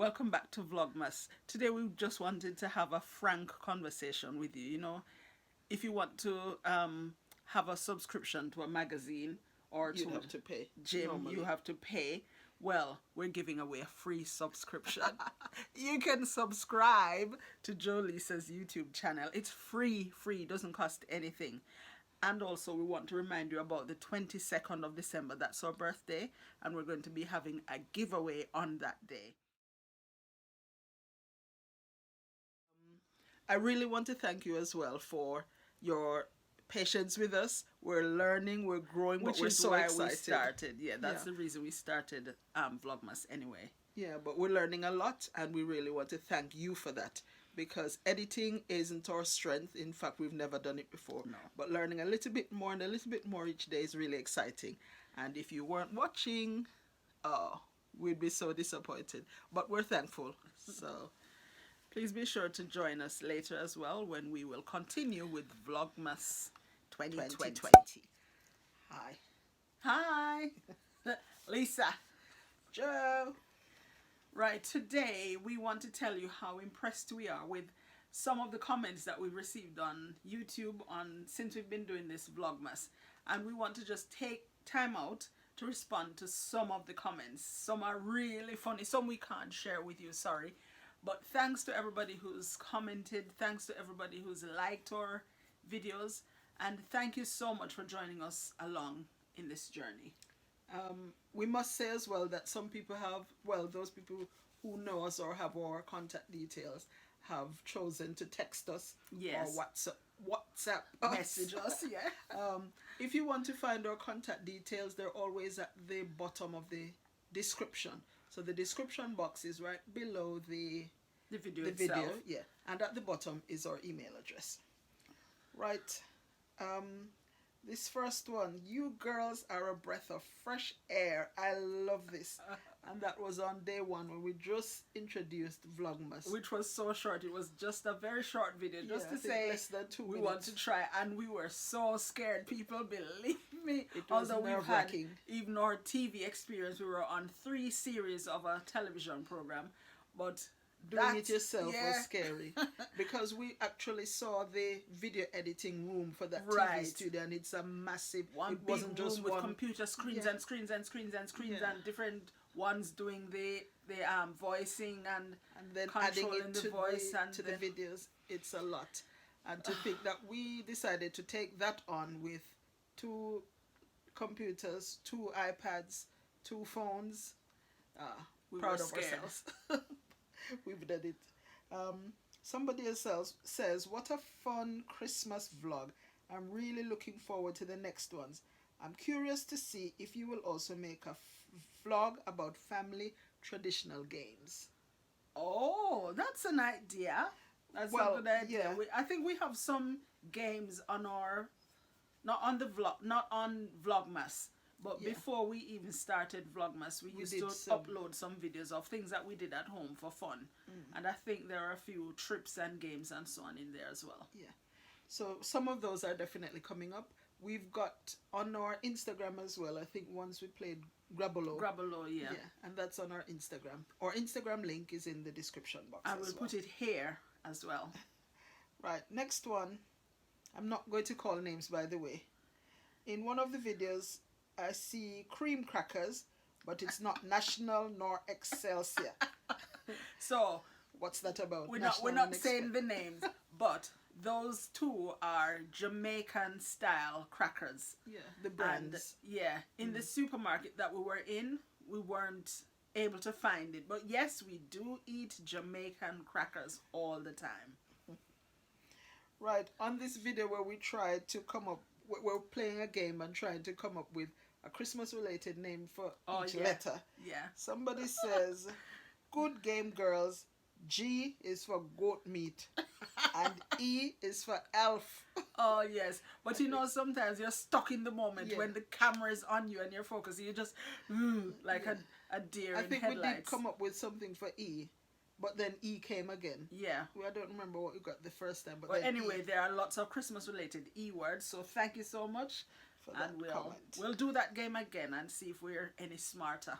Welcome back to Vlogmas. Today we just wanted to have a frank conversation with you. If you want to have a subscription to a magazine or You'd to have to pay. gym, Normally. you have to pay. Well, we're giving away a free subscription. You can subscribe to Joe Lisa's YouTube channel. It's free, doesn't cost anything. And also, we want to remind you about the 22nd of December. That's our birthday, and we're going to be having a giveaway on that day. I really want to thank you as well for your patience with us. We're learning, we're growing, Which but we're is so why we excited. started. Yeah, that's Yeah. the reason we started Vlogmas anyway. Yeah, but we're learning a lot, and we really want to thank you for that, because editing isn't our strength. In fact, we've never done it before. No. But learning a little bit more and a little bit more each day is really exciting. And if you weren't watching, oh, we'd be so disappointed. But we're thankful. So Please be sure to join us later as well when we will continue with Vlogmas 2020. 2020. Hi. Hi, Lisa. Joe. Right, today we want to tell you how impressed we are with some of the comments that we've received on YouTube since we've been doing this Vlogmas. And we want to just take time out to respond to some of the comments. Some are really funny, some we can't share with you, sorry. But thanks to everybody who's commented, thanks to everybody who's liked our videos, and thank you so much for joining us along in this journey. We must say as well that some people have, well, those people who know us or have our contact details have chosen to text us Yes. or WhatsApp us. Message us, yeah. If you want to find our contact details, they're always at the bottom of the description. So the description box is right below the video video, itself. yeah, and at the bottom is our email address. Right. This first one, you girls are a breath of fresh air. I love this. And that was on day one when we just introduced Vlogmas. Which was so short. It was just a very short video, just Yeah, to I think say less than 2 we minutes. want to try, and we were so scared. People, believe me. It was Although we've had nerve-wracking. even our TV experience, we were on 3 series of a television program, but Doing it yourself was yeah. scary because we actually saw the video editing room for that Right. TV studio, and it's a massive. One it big wasn't just room with one. computer screens Yeah. and screens and screens and screens Yeah. and different ones doing the voicing and then adding controlling it the to voice and the videos, it's a lot. And to think that we decided to take that on with 2 computers, 2 iPads, 2 phones. We Proud were of scared. ourselves. We've done it. Somebody else says, what a fun Christmas vlog. I'm really looking forward to the next ones. I'm curious to see if you will also make a vlog about family traditional games. Oh, that's an idea. That's Well, a good idea. yeah. I think we have some games on our, not on Vlogmas, but Yeah. before we even started Vlogmas, we used did to some. upload some videos of things that we did at home for fun. And I think there are a few trips and games and so on in there as well. Yeah. So some of those are definitely coming up. We've got on our Instagram as well, I think once we played Grabolo. Grabalo, yeah. And that's on our Instagram. Our Instagram link is in the description box. I as will well. put it here as well. Right, next one. I'm not going to call names, by the way. In one of the videos, I see cream crackers, but it's not National nor Excelsior. So What's that about? we're National not and saying the names, but those 2 are Jamaican style crackers. Yeah, the And brands. yeah, in the supermarket that we were in, we weren't able to find it. But yes, we do eat Jamaican crackers all the time. Right, on this video where we tried to come up, we're playing a game and trying to come up with a Christmas related name for each letter. Yeah. Somebody says, good game, girls. G is for goat meat and E is for elf. Oh yes, but sometimes you're stuck in the moment Yeah. when the camera is on you and you're focused. You just like a deer I in think headlights. we did come up with something for E, but then E came again. Yeah. I don't remember what we got the first time, but But then anyway, E there are lots of Christmas related E words. So thank you so much, for that and comment. we'll do that game again and see if we're any smarter.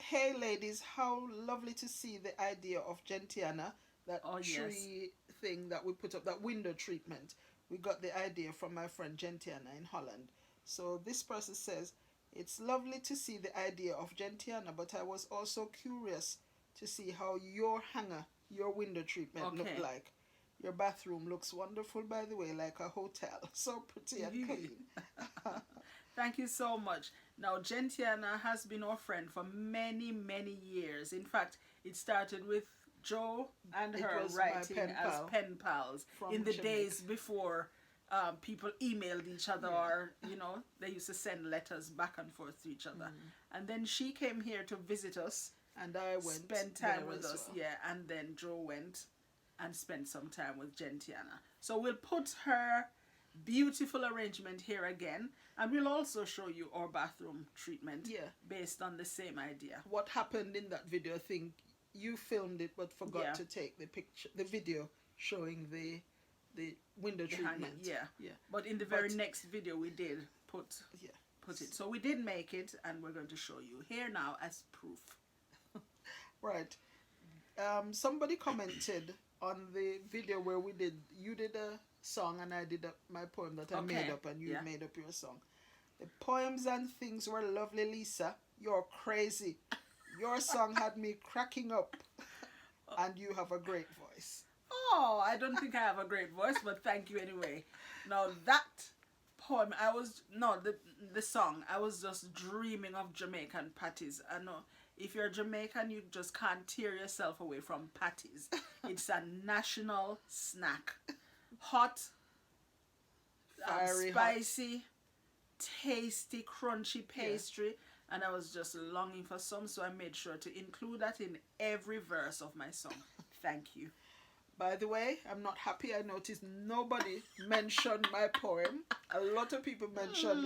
Hey ladies, how lovely to see the idea of Gentiana, that Oh, yes. tree thing that we put up, that window treatment. We got the idea from my friend Gentiana in Holland. So this person says, it's lovely to see the idea of Gentiana, but I was also curious to see how your hanger, your window treatment Okay. looked like. Your bathroom looks wonderful, by the way, like a hotel. So pretty and clean. Thank you so much. Now, Gentiana has been our friend for many, many years. In fact, it started with Joe and It her was my writing pen as pal pen pals from in the Jamaica. days before people emailed each other, Yeah. or, you know, they used to send letters back and forth to each other. And then she came here to visit us, And I went spend time there with as us, well. yeah, and then Joe went and spent some time with Gentiana. So we'll put her beautiful arrangement here again, and we'll also show you our bathroom treatment, Yeah. based on the same idea. What happened in that video, I think you filmed it but forgot Yeah. to take the picture, the video showing the window The hanging, treatment. yeah. Yeah. But in the very But- next video we did put Yeah. it. So we did make it, and we're going to show you here now as proof. Right. Somebody commented on the video where you did a song and I did my poem that I made Okay, up, and you yeah. made up your song. The poems and things were lovely, Lisa. You're crazy. Your song had me cracking up. And you have a great voice. Oh, I don't think I have a great voice, but thank you anyway. Now that poem, the song, I was just dreaming of Jamaican patties. I know if you're Jamaican, you just can't tear yourself away from patties. It's a national snack. Hot, Fiery hot. spicy, tasty, crunchy pastry. And I was just longing for some, so I made sure to include that in every verse of my song. Thank you. By the way, I'm not happy. I noticed nobody mentioned my poem. A lot of people mentioned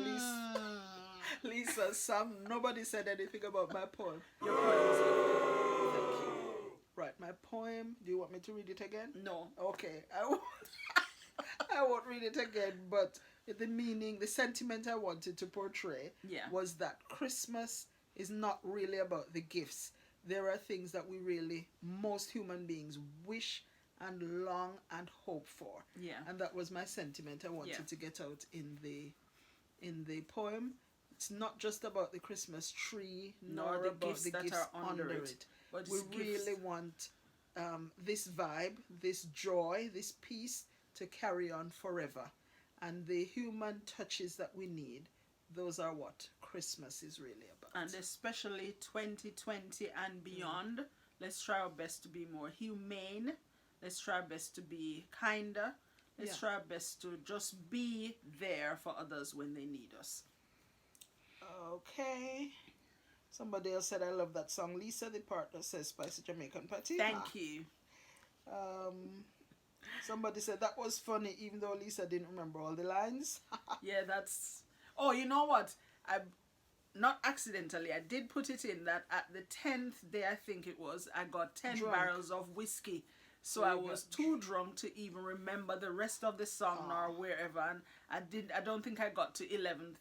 Lisa's song. Nobody said anything about my poem. Your poem is lovely. Thank you. Right, my poem. Do you want me to read it again? No. Okay, I won't read it again, but the meaning, the sentiment I wanted to portray Yeah. was that Christmas is not really about the gifts. There are things that we really, most human beings, wish and long and hope for. Yeah. And that was my sentiment I wanted Yeah. to get out in the poem. It's not just about the Christmas tree, Nor nor the about gifts the that gifts are under under it. it, but We it's gifts. really want this vibe, this joy, this peace to carry on forever. And the human touches that we need, those are what Christmas is really about. And especially 2020 and beyond, let's try our best to be more humane. Let's try our best to be kinder. Let's Yeah. try our best to just be there for others when they need us. Okay. Somebody else said, I love that song. Lisa, the partner, says Spicy Jamaican Patty. Thank you. Somebody said that was funny, even though Lisa didn't remember all the lines. Yeah, that's... Oh, you know what? I not accidentally, I did put it in that at the 10th day, I think it was, I got 10 Drunk. barrels of whiskey. So So I you was got too drunk to even remember the rest of the song or wherever. And I don't think I got to 11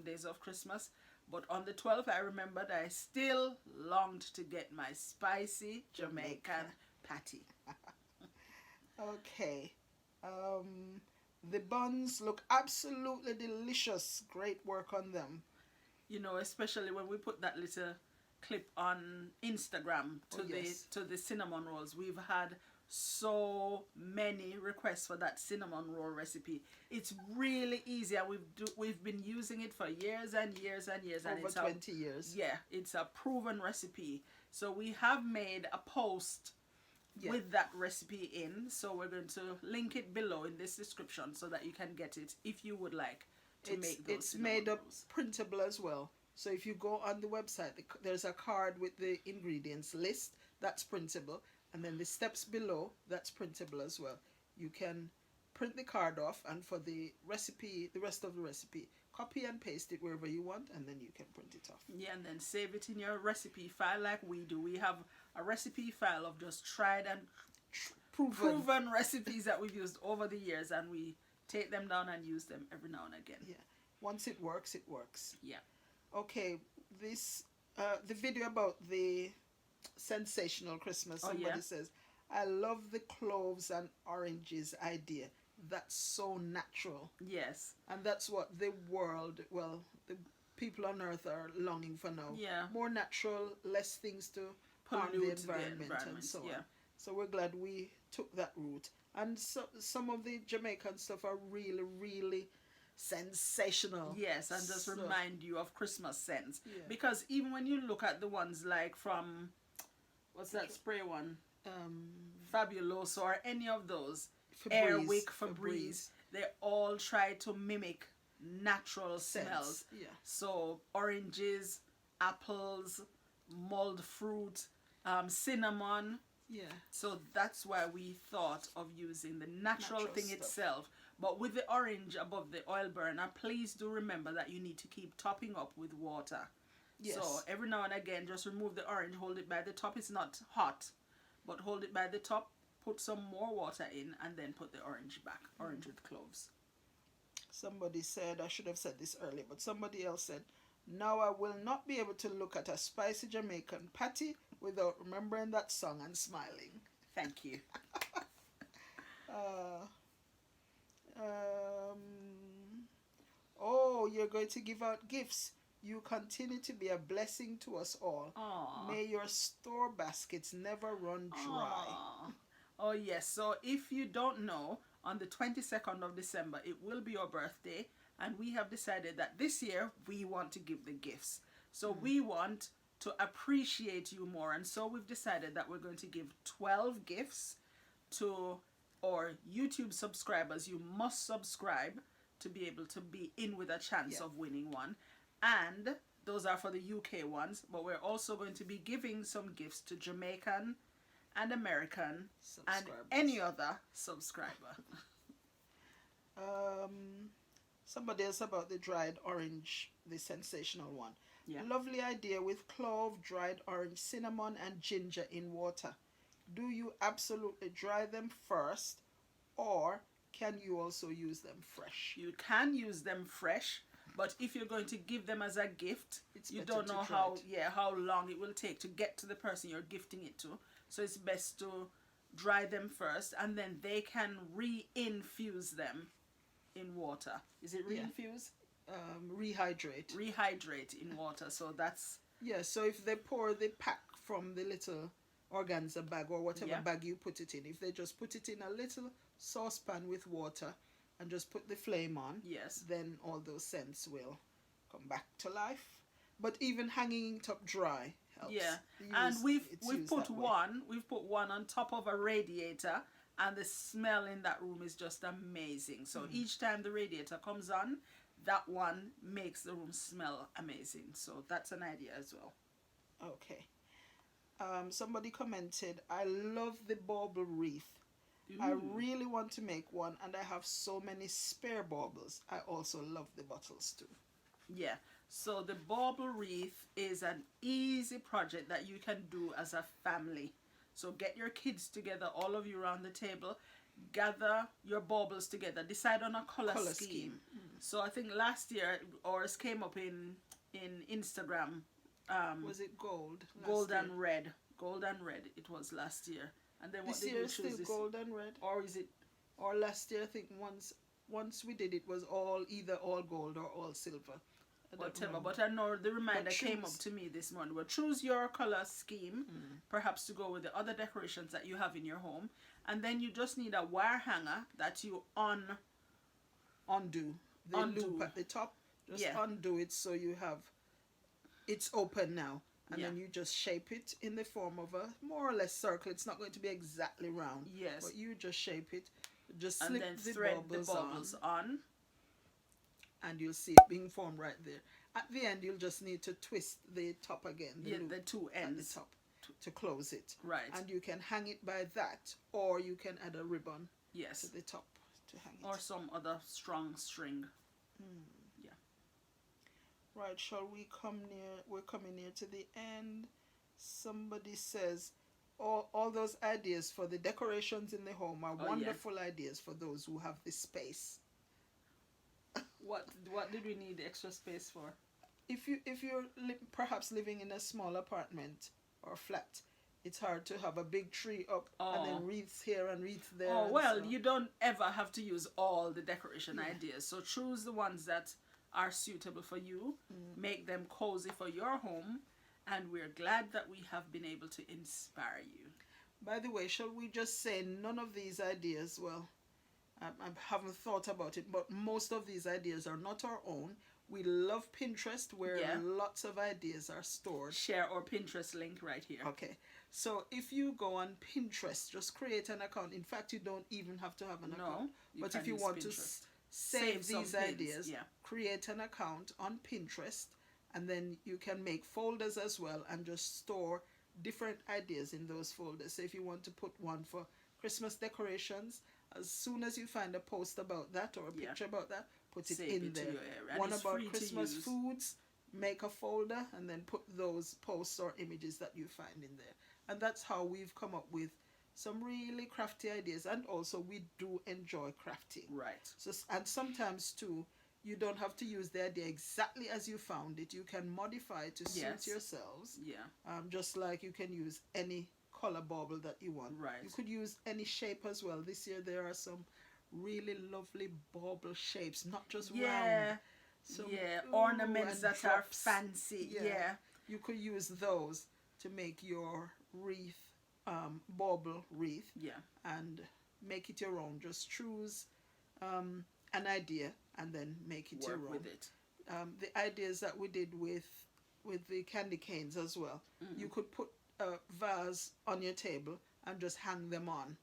days of Christmas. But on the 12th, I remembered I still longed to get my spicy Jamaican patty. Okay. The buns look absolutely delicious. Great work on them. You know, especially when we put that little clip on Instagram to Oh, yes. the cinnamon rolls. We've had so many requests for that cinnamon roll recipe. It's really easy, and we've been using it for years and years and years. And Over it's 20 years. Yeah, it's a proven recipe. So we have made a post Yeah. with that recipe in. So we're going to link it below in this description so that you can get it if you would like to make those It's cinnamon made up rolls. printable as well. So if you go on the website, there's a card with the ingredients list that's printable, and then the steps below, that's printable as well. You can print the card off, and for the recipe, the rest of the recipe, copy and paste it wherever you want, and then you can print it off. Yeah, and then save it in your recipe file like we do. We have a recipe file of just tried and proven recipes that we've used over the years, and we take them down and use them every now and again. Yeah. Once it works, it works. Yeah. Okay, this The video about the sensational Christmas. Oh, Somebody yeah. says, "I love the cloves and oranges idea. That's so natural." Yes. And that's what the world, well, the people on earth are longing for now. Yeah. More natural, less things to harm the Pollute environment, and so yeah. on. So we're glad we took that route. And so, some of the Jamaican stuff are really, really sensational. Yes, and just So, remind you of Christmas scents. yeah. Because even when you look at the ones like from, what's that spray one? Fabuloso or any of those, Airwick, Febreze, they all try to mimic natural smells. Yeah. So oranges, apples, mulled fruit, cinnamon. Yeah. So that's why we thought of using the natural thing stuff. itself. But with the orange above the oil burner, please do remember that you need to keep topping up with water. Yes. So every now and again, just remove the orange, hold it by the top. It's not hot, but hold it by the top, put some more water in, and then put the orange back. Orange with cloves. Somebody said, I should have said this earlier, but somebody else said, "Now I will not be able to look at a spicy Jamaican patty without remembering that song and smiling." Thank you. Oh, you're going to give out gifts. You continue to be a blessing to us all. Aww. May your store baskets never run dry. Aww. Oh, yes. So if you don't know, on the 22nd of December, it will be your birthday. And we have decided that this year, we want to give the gifts. So we want to appreciate you more. And so we've decided that we're going to give 12 gifts to our YouTube subscribers. You must subscribe to be able to be in with a chance of winning one. And those are for the UK ones. But we're also going to be giving some gifts to Jamaican and American and any other subscriber. Somebody else about the dried orange, the sensational one. Yeah. Lovely idea with clove, dried orange, cinnamon, and ginger in water. Do you absolutely dry them first, or can you also use them fresh? You can use them fresh, but if you're going to give them as a gift, you better don't to know dry it. how long it will take to get to the person you're gifting it to. So it's best to dry them first, and then they can re-infuse them in water. Is it re-infuse? Rehydrate. Rehydrate in water. So that's... Yeah, so if they pour the pack from the little organza bag or whatever bag you put it in, if they just put it in a little saucepan with water and just put the flame on, yes, then all those scents will come back to life. But even hanging it up dry helps. Yeah, and we've put one on top of a radiator, and the smell in that room is just amazing. So each time the radiator comes on, that one makes the room smell amazing. So that's an idea as well. Okay. Somebody commented, "I love the bauble wreath. I really want to make one, and I have so many spare baubles. I also love the bottles too." Yeah, so the bauble wreath is an easy project that you can do as a family. So get your kids together, all of you around the table, gather your baubles together, decide on a color scheme. So I think last year ours came up in Instagram. Was it gold? Gold and red. Gold and red it was last year. And then what This did year we is choose? still gold and red? Or is it... Or last year, I think once we did it was either all gold or all silver. Whatever, but I know the reminder came up to me this morning. Well, choose your color scheme, perhaps to go with the other decorations that you have in your home, and then you just need a wire hanger that you undo the loop at the top. Just undo it so you have it's open now, and then you just shape it in the form of a more or less circle. It's not going to be exactly round. Yes, but you just shape it. Just slip and then the thread baubles the baubles on. And you'll see it being formed right there. At the end, you'll just need to twist the top again. The two ends. At the top to close it. Right. And you can hang it by that, or you can add a ribbon to the top to hang it. Or some other strong string. Yeah. Right, shall we come near? We're coming near to the end. Somebody says, all those ideas for the decorations in the home are wonderful ideas for those who have the space. What did we need the extra space for? if you're perhaps living in a small apartment or flat, it's hard to have a big tree up and then wreaths here and wreaths there. Oh, and well, so. you don't ever have to use all the decoration ideas. So choose the ones that are suitable for you, make them cozy for your home, and we're glad that we have been able to inspire you. By the way, shall we just say none of these ideas, well, I haven't thought about it, but most of these ideas are not our own. We love Pinterest, where lots of ideas are stored. Share our Pinterest link right here. Okay. So if you go on Pinterest, just create an account. In fact, you don't even have to have an account. But if you want to save these ideas, create an account on Pinterest, and then you can make folders as well and just store different ideas in those folders. So if you want to put one for Christmas decorations, as soon as you find a post about that or a picture about that, put it in there. One about Christmas foods, make a folder and then put those posts or images that you find in there. And that's how we've come up with some really crafty ideas. And also we do enjoy crafting. Right. So, and sometimes too, you don't have to use the idea exactly as you found it. You can modify it to suit yourselves. Yeah. Just like you can use any color bauble that you want. Right. You could use any shape as well. This year there are some really lovely bauble shapes, not just round. So, ornaments that are drops. fancy. Yeah. You could use those to make your wreath, bauble wreath. Yeah. And make it your own. Just choose an idea and then make it your own. Work with it. The ideas that we did with the candy canes as well. You could put a vase on your table and just hang them on.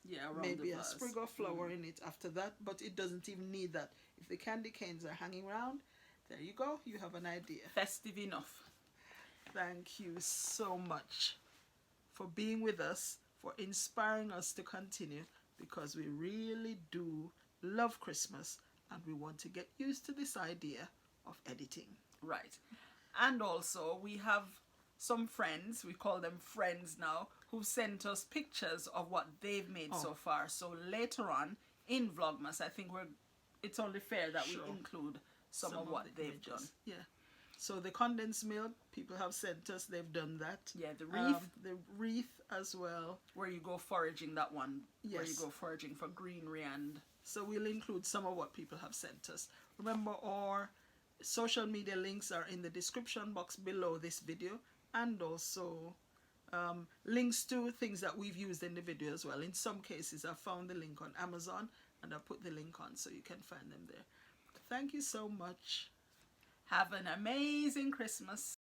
Yeah, around maybe the a vase. sprig of flower in it after that, but it doesn't even need that. If the candy canes are hanging around, there you go, you have an idea. Festive enough. Thank you so much for being with us, for inspiring us to continue, because we really do love Christmas and we want to get used to this idea of editing. Right. And also we have some friends, we call them friends now, who've sent us pictures of what they've made so far. So later on in Vlogmas, I think it's only fair that we include some of what they've done. Yeah. So the condensed milk, people have sent us, they've done that. Yeah, the wreath. The wreath as well. Where you go foraging, that one. Yes. Where you go foraging for greenery and... So we'll include some of what people have sent us. Remember, our social media links are in the description box below this video, and also links to things that we've used in the video as well. In some cases, I found the link on Amazon and I put the link on so you can find them there. Thank you so much. Have an amazing Christmas.